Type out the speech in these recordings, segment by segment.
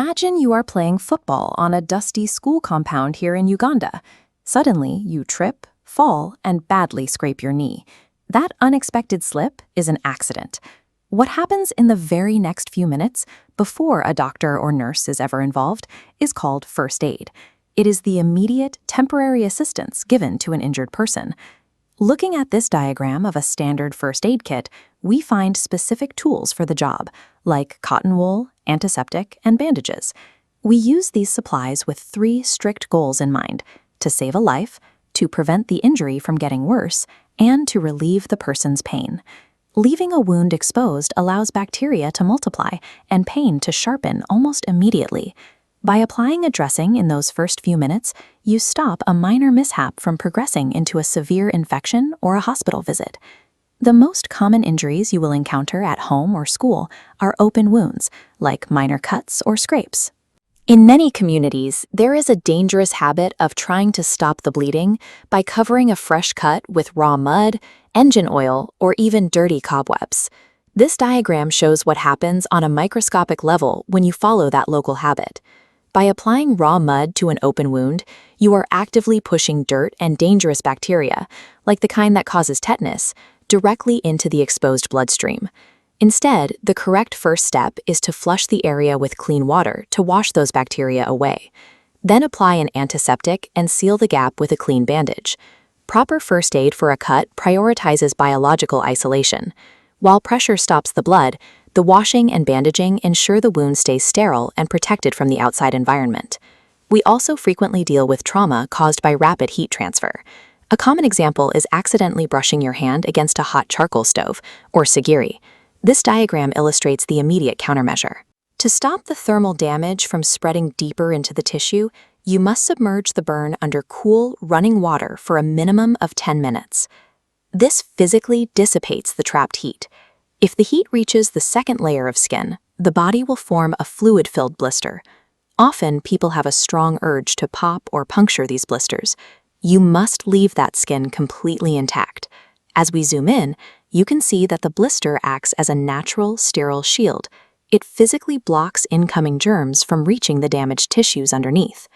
Imagine you are playing football on a dusty school compound here in Uganda. Suddenly, you trip, fall, and badly scrape your knee. That unexpected slip is an accident. What happens in the very next few minutes, before a doctor or nurse is ever involved, is called first aid. It is the immediate, temporary assistance given to an injured person. Looking at this diagram of a standard first aid kit, we find specific tools for the job, like cotton wool, antiseptic, and bandages. We use these supplies with 3 strict goals in mind: to save a life, to prevent the injury from getting worse, and to relieve the person's pain. Leaving a wound exposed allows bacteria to multiply and pain to sharpen almost immediately. By applying a dressing in those first few minutes, you stop a minor mishap from progressing into a severe infection or a hospital visit. The most common injuries you will encounter at home or school are open wounds, like minor cuts or scrapes. In many communities, there is a dangerous habit of trying to stop the bleeding by covering a fresh cut with raw mud, engine oil, or even dirty cobwebs. This diagram shows what happens on a microscopic level when you follow that local habit. By applying raw mud to an open wound, you are actively pushing dirt and dangerous bacteria, like the kind that causes tetanus, directly into the exposed bloodstream. Instead, the correct first step is to flush the area with clean water to wash those bacteria away. Then apply an antiseptic and seal the gap with a clean bandage. Proper first aid for a cut prioritizes biological isolation. While pressure stops the blood, the washing and bandaging ensure the wound stays sterile and protected from the outside environment. We also frequently deal with trauma caused by rapid heat transfer. A common example is accidentally brushing your hand against a hot charcoal stove, or sagiri. This diagram illustrates the immediate countermeasure. To stop the thermal damage from spreading deeper into the tissue, you must submerge the burn under cool, running water for a minimum of 10 minutes. This physically dissipates the trapped heat. If the heat reaches the second layer of skin, the body will form a fluid-filled blister. Often, people have a strong urge to pop or puncture these blisters. You must leave that skin completely intact. As we zoom in, you can see that the blister acts as a natural, sterile shield. It physically blocks incoming germs from reaching the damaged tissues underneath.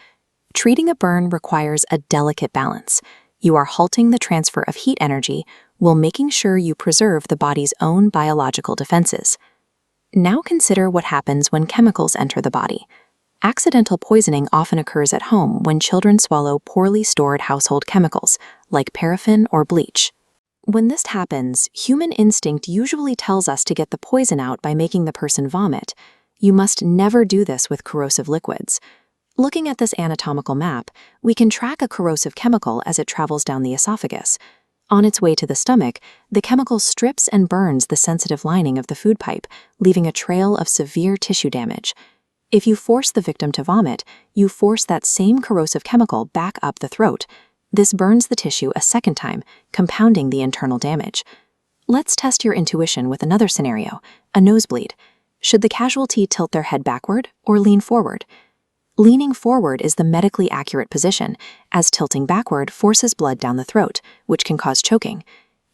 Treating a burn requires a delicate balance. You are halting the transfer of heat energy while making sure you preserve the body's own biological defenses. Now consider what happens when chemicals enter the body. Accidental poisoning often occurs at home when children swallow poorly stored household chemicals, like paraffin or bleach. When this happens, human instinct usually tells us to get the poison out by making the person vomit. You must never do this with corrosive liquids. Looking at this anatomical map, we can track a corrosive chemical as it travels down the esophagus. On its way to the stomach, the chemical strips and burns the sensitive lining of the food pipe, leaving a trail of severe tissue damage. If you force the victim to vomit, you force that same corrosive chemical back up the throat. This burns the tissue a second time, compounding the internal damage. Let's test your intuition with another scenario, a nosebleed. Should the casualty tilt their head backward or lean forward? Leaning forward is the medically accurate position, as tilting backward forces blood down the throat, which can cause choking.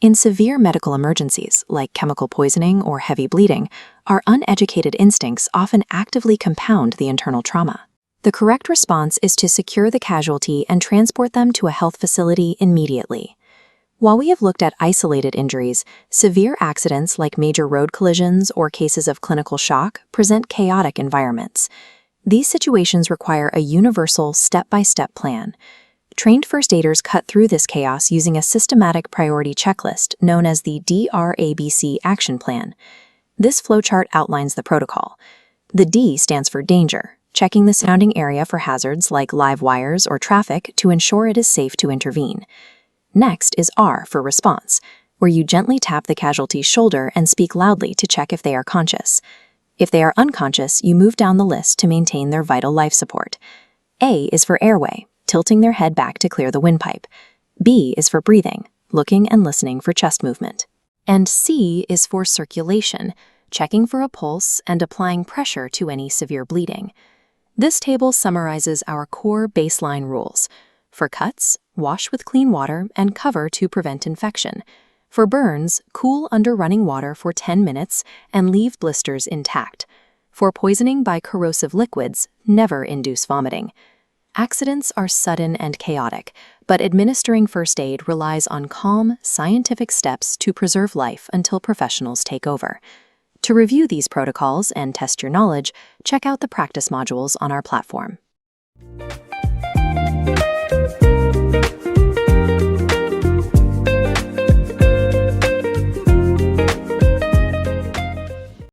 In severe medical emergencies, like chemical poisoning or heavy bleeding, our uneducated instincts often actively compound the internal trauma. The correct response is to secure the casualty and transport them to a health facility immediately. While we have looked at isolated injuries, severe accidents like major road collisions or cases of clinical shock present chaotic environments. These situations require a universal, step-by-step plan. Trained first aiders cut through this chaos using a systematic priority checklist known as the DRABC Action Plan. This flowchart outlines the protocol. The D stands for danger, checking the surrounding area for hazards like live wires or traffic to ensure it is safe to intervene. Next is R for response, where you gently tap the casualty's shoulder and speak loudly to check if they are conscious. If they are unconscious, you move down the list to maintain their vital life support. A is for airway, tilting their head back to clear the windpipe. B is for breathing, looking and listening for chest movement. And C is for circulation, checking for a pulse and applying pressure to any severe bleeding. This table summarizes our core baseline rules. For cuts, wash with clean water and cover to prevent infection. For burns, cool under running water for 10 minutes and leave blisters intact. for poisoning by corrosive liquids never induce vomiting. Accidents are sudden and chaotic, but administering first aid relies on calm, scientific steps to preserve life until professionals take over. To review these protocols and test your knowledge, check out the practice modules on our platform.